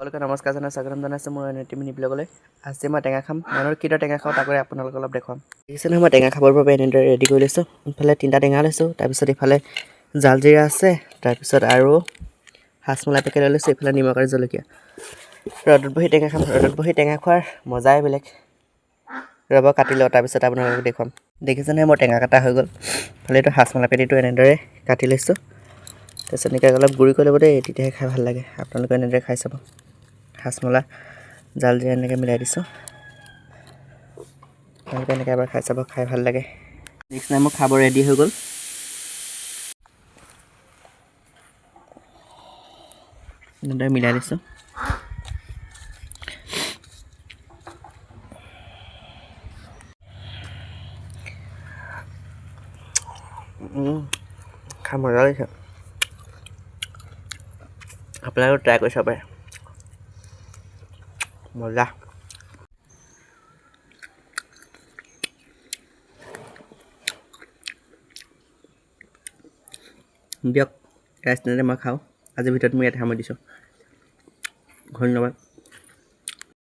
সকলোকে নমস্কাৰ জনাই স্বাগতম জনাইছোঁ মোৰ এনে মিনি ব্লগলৈ। আজি মই টেঙা খাম। মনৰ কিটো টেঙা খাওঁ তাকে আপোনালোকক অলপ দেখুৱাম। দেখিছে নহয় মই টেঙা খাবৰ বাবে এনেদৰে ৰেডি কৰি লৈছোঁ। ইফালে 3টা টেঙা লৈছোঁ, তাৰপিছত ইফালে জালজিৰা আছে, তাৰপিছত আৰু হাজমোলা পেকেট লৈছোঁ, ইফালে নিমখ আৰু জলকীয়া। ৰ'দত বহি টেঙা খাম। ৰ'দত বহি টেঙা খোৱাৰ মজাই বেলেগ। ৰ'ব কাটি লওঁ, তাৰপিছত আপোনালোকক দেখুৱাম। দেখিছে নহয় মোৰ টেঙা কাটা হৈ গ'ল। ইফালে এইটো হাজমোলা পেটিটো এনেদৰে কাটি লৈছোঁ। তাৰপিছত এনেকৈ অলপ গুড়ি কৰি ল'ব দেই, তেতিয়াহে খাই ভাল লাগে। আপোনালোকে এনেদৰে খাই চাব। হাজমোলা জালজিৰা এনেকৈ মিলাই দিছোঁ। আপোনালোকে এনেকৈ এবাৰ খাই চাব, খাই ভাল লাগে। নেক্সট টাইম মোৰ খাব ৰেডি হৈ গ'ল। এনেদৰে মিলাই দিছোঁ। খাই মজা লাগিছে। আপোনালোকে ট্ৰাই কৰি চাব পাৰে, মজা। দিয়ক, ৰাইচ মই খাওঁ। আজিৰ ভিতৰত মই ইয়াতে সামৰি দিছোঁ। ধন্যবাদ।